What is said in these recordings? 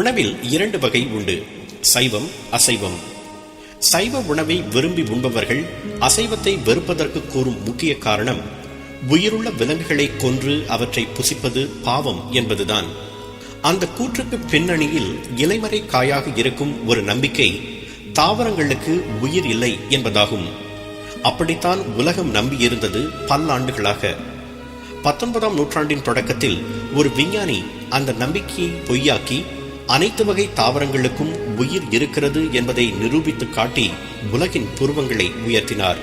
உணவில் இரண்டு வகை உண்டு, சைவம், அசைவம். சைவ உணவை விரும்பி உண்பவர்கள் அசைவத்தை வெறுப்பதற்கு கூறும் முக்கிய காரணம் உயிருள்ள விலங்குகளை கொன்று அவற்றை புசிப்பது பாவம் என்பதுதான். அந்த கூற்றுக்கு பின்னணியில் இலைமறை காயாக இருக்கும் ஒரு நம்பிக்கை தாவரங்களுக்கு உயிர் இல்லை என்பதாகும். அப்படித்தான் உலகம் நம்பியிருந்தது பல்லாண்டுகளாக. 19ஆம் நூற்றாண்டின் தொடக்கத்தில் ஒரு விஞ்ஞானி அந்த நம்பிக்கையை பொய்யாக்கி அனைத்து வகை தாவரங்களுக்கும் உயிர் இருக்கிறது என்பதை நிரூபித்து காட்டி உலகின் புருவங்களை உயர்த்தினார்.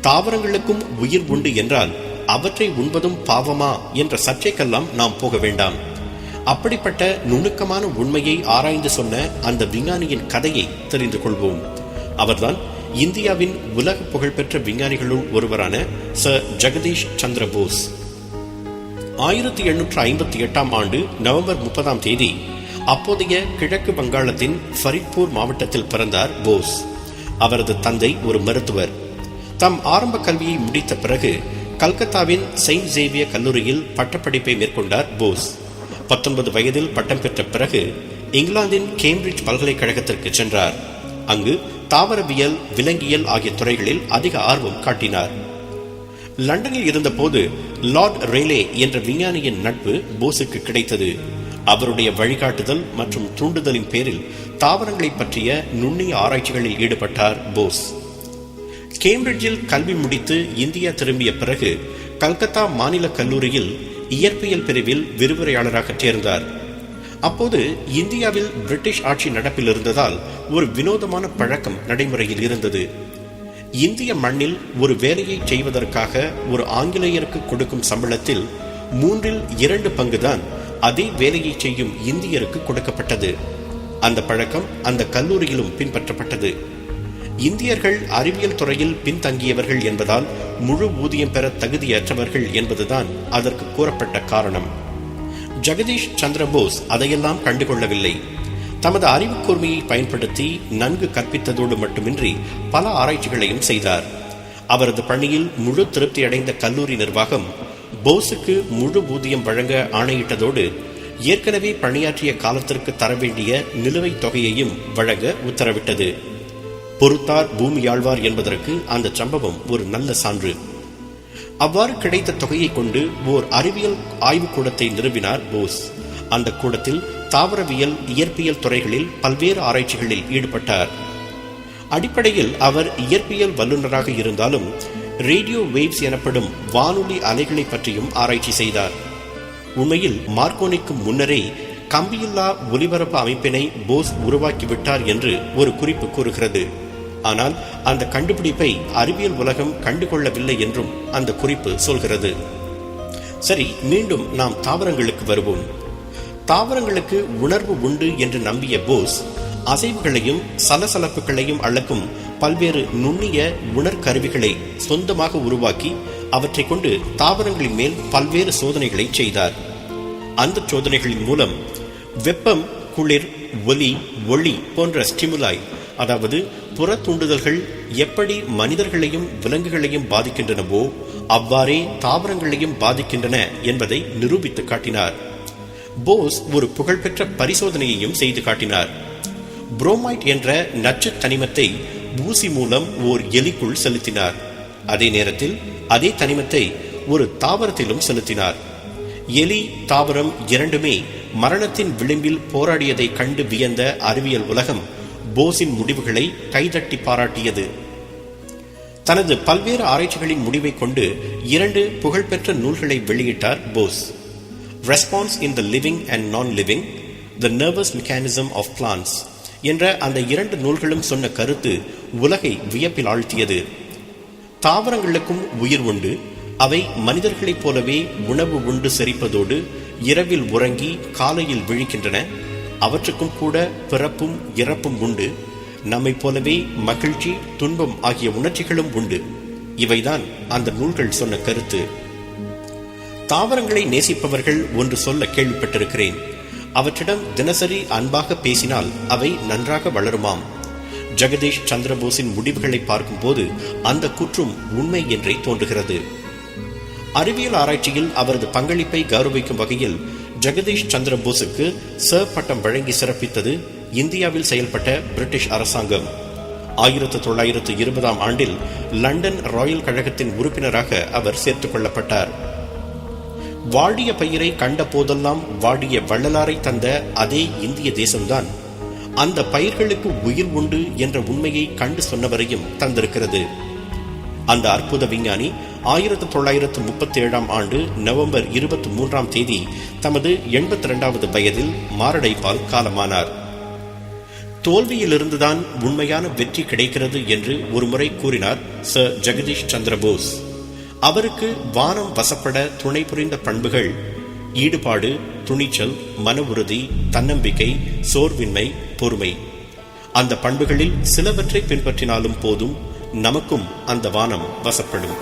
தாவரங்களுக்கும் உயிர் உண்டு என்றால் அவற்றை உண்பதும் பாவமா என்ற சர்ச்சைக்கெல்லாம் நாம் போக வேண்டாம். அப்படிப்பட்ட நுணுக்கமான உண்மையை ஆராய்ந்து சொன்ன அந்த விஞ்ஞானியின் கதையை தெரிந்து கொள்வோம். அவர்தான் இந்தியாவின் உலக புகழ்பெற்ற விஞ்ஞானிகளுள் ஒருவரான சர் ஜெகதீஷ் சந்திர போஸ். 1858ஆம் ஆண்டு நவம்பர் 30ஆம் தேதி அப்போதைய கிழக்கு வங்காளத்தின் ஃபரித்பூர் மாவட்டத்தில் பிறந்தார் போஸ். அவரது தந்தை ஒரு மருத்துவர். தம் ஆரம்ப கல்வியை முடித்த பிறகு கல்கத்தாவின் செயின்ட் சேவியர் கல்லூரியில் பட்டப்படிப்பை மேற்கொண்டார் போஸ். 19 வயதில் பட்டம் பெற்ற பிறகு இங்கிலாந்தின் கேம்பிரிட்ஜ் பல்கலைக்கழகத்திற்கு சென்றார். அங்கு தாவரவியல், விலங்கியல் ஆகிய துறைகளில் அதிக ஆர்வம் காட்டினார். லண்டனில் இருந்தபோது லார்ட் ரேலே என்ற விஞ்ஞானியின் நட்பு போஸுக்கு கிடைத்தது. அவருடைய வழிகாட்டுதல் மற்றும் தூண்டுதலின் பேரில் தாவரங்களை பற்றிய நுண்ணிய ஆராய்ச்சிகளில் ஈடுபட்டார் போஸ். கேம்பிரிட்ஜில் கல்வி முடித்து இந்தியா திரும்பிய பிறகு கல்கத்தா மாநில கல்லூரியில் இயற்பியல் பிரிவில் விரிவுரையாளராக சேர்ந்தார். அப்போது இந்தியாவில் பிரிட்டிஷ் ஆட்சி நடப்பில் இருந்ததால் ஒரு வினோதமான பழக்கம் நடைமுறையில் இருந்தது. இந்திய மண்ணில் ஒரு வேலையை செய்வதற்காக ஒரு ஆங்கிலேயருக்கு கொடுக்கும் சம்பளத்தில் 2/3 பங்குதான் அதே வேலையை செய்யும் இந்தியருக்கு கொடுக்கப்பட்டது. அந்த பழக்கம் அந்த கல்லூரியிலும் பின்பற்றப்பட்டது. இந்தியர்கள் அறிவியல் துறையில் பின்தங்கியவர்கள் என்பதால் முழு ஊதியம் பெற தகுதியற்றவர்கள் என்பதுதான் அதற்கு கூறப்பட்ட காரணம். ஜெகதீஷ் சந்திர போஸ் அதையெல்லாம் கண்டுகொள்ளவில்லை. தமது அறிவு கூர்மையை பயன்படுத்தி நன்கு கற்பித்ததோடு மட்டுமின்றி பல ஆராய்ச்சிகளையும் செய்தார். அவரது பணியில் முழு திருப்தி அடைந்த கல்லூரி நிர்வாகம் போஸுக்கு முழு ஊதியம் வழங்க ஆணையிட்டதோடு ஏற்கனவே பணியாற்றிய காலத்திற்கு தர வேண்டிய நிலுவைத் தொகையையும் வழங்க உத்தரவிட்டது. பொறுத்தார் பூமியாழ்வார் என்பதற்கு அந்த சம்பவம் ஒரு நல்ல சான்று. அவ்வாறு கிடைத்த தொகையை கொண்டு ஓர் அறிவியல் ஆய்வுக்கூடத்தை நிறுவினார் போஸ். அந்த கூடத்தில் தாவரவியல், இயற்பியல் துறைகளில் பல்வேறு ஆராய்ச்சிகளில் ஈடுபட்டார். அடிப்படையில் அவர் இயற்பியல் வல்லுநராக இருந்தாலும் ரேடியோ வேவ்ஸ் எனப்படும் வானொலி அலைகளை பற்றியும் ஆராய்ச்சி செய்தார். உண்மையில் மார்க்கோனிக்கு முன்னரே கம்பியில்லா ஒலிபரப்பு அமைப்பினை போஸ் உருவாக்கிவிட்டார் என்று ஒரு குறிப்பு கூறுகிறது. ஆனால் அந்த கண்டுபிடிப்பை அறிவியல் உலகம் கண்டுகொள்ளவில்லை என்றும் அந்த குறிப்பு சொல்கிறது. சரி, மீண்டும் நாம் தாவரங்களுக்கு வருவோம். தாவரங்களுக்கு உணர்வு உண்டு என்று நம்பிய போஸ் அசைவுகளையும் சலசலப்புகளையும் அளக்கும் பல்வேறு நுண்ணிய உணர்கருவிகளை சொந்தமாக உருவாக்கி அவற்றை கொண்டு தாவரங்களின் மேல் பல்வேறு சோதனைகளை செய்தார். அந்த சோதனைகளின் மூலம் வெப்பம், குளிர், ஒலி, ஒளி போன்ற ஸ்டிமுலாய், அதாவது புற தூண்டுதல்கள் எப்படி மனிதர்களையும் விலங்குகளையும் பாதிக்கின்றனவோ அவ்வாறே தாவரங்களையும் பாதிக்கின்றன என்பதை நிரூபித்து காட்டினார். போஸ் ஒரு புகழ்பெற்ற பரிசோதனையையும் செய்து காட்டினார். புரோமைட் என்ற நச்சு தனிமத்தை ஊசி மூலம் ஓர் எலிக்குள் செலுத்தினார். அதே நேரத்தில் அதே தனிமத்தை ஒரு தாவரத்திலும் செலுத்தினார். எலி, தாவரம் இரண்டுமே மரணத்தின் விளிம்பில் போராடியதை கண்டு வியந்த அறிவியல் உலகம் போஸின் முடிவுகளை கைதட்டி பாராட்டியது. தனது பல்வேறு ஆராய்ச்சிகளின் முடிவை கொண்டு 2 புகழ்பெற்ற நூல்களை வெளியிட்டார் Bose. Response in the living and non living, the nervous mechanism of plants என்ற அந்த 2 நூல்களும் சொன்ன கருத்து உலகை வியப்பில் ஆழ்த்தியது. தாவரங்களுக்கும் உயிர் உண்டு. அவை மனிதர்களைப் போலவே உணவு உண்டு செரிப்பதோடு இரவில் உறங்கி காலையில் விழிக்கின்றன. அவற்றுக்கும் கூட பிறப்பும் இறப்பும் உண்டு. நம்மை போலவே மகிழ்ச்சி, துன்பம் ஆகிய உணர்ச்சிகளும் உண்டு. இவைதான் அந்த நூல்கள் சொன்ன கருத்து. தாவரங்களை நேசிப்பவர்கள் ஒன்று சொல்ல கேள்விப்பட்டிருக்கிறேன். அவற்றிடம் தினசரி அன்பாக பேசினால் அவை நன்றாக வளருமாம். ஜெகதீஷ் சந்திரபோஸின் முடிவுகளை பார்க்கும் போது அந்த கூற்றும் உண்மை என்றே தோன்றுகிறது. அறிவியல் ஆராய்ச்சியில் அவரது பங்களிப்பை கௌரவிக்கும் வகையில் ஜெகதீஷ் சந்திர போஸுக்கு சர் பட்டம் வழங்கி சிறப்பித்தது இந்தியாவில் செயல்பட்ட பிரிட்டிஷ் அரசாங்கம். 1920ஆம் ஆண்டில் லண்டன் ராயல் கழகத்தின் உறுப்பினராக அவர் சேர்த்துக் கொள்ளப்பட்டார். வாடிய பயிரை கண்ட போதெல்லாம் வாடிய வள்ளலாரை தந்த அதே இந்திய தேசம்தான் அந்த பயிர்களுக்கு உயிர் உண்டு என்ற உண்மையை கண்டு சொன்னவரையும் தந்திருக்கிறது. அந்த அற்புத விஞ்ஞானி 1937ஆம் ஆண்டு நவம்பர் 23ஆம் தேதி தமது 82வது வயதில் மாரடைப்பால் காலமானார். தோல்வியிலிருந்துதான் உண்மையான வெற்றி கிடைக்கிறது என்று ஒருமுறை கூறினார் சர் ஜெகதீஷ் சந்திர போஸ். அவருக்கு வானம் வசப்பட துணை புரிந்த பண்புகள் ஈடுபாடு, துணிச்சல், மன உறுதி, தன்னம்பிக்கை, சோர்வின்மை, பொறுமை. அந்த பண்புகளில் சிலவற்றை பின்பற்றினாலும் போதும், நமக்கும் அந்த வானம் வசப்படும்.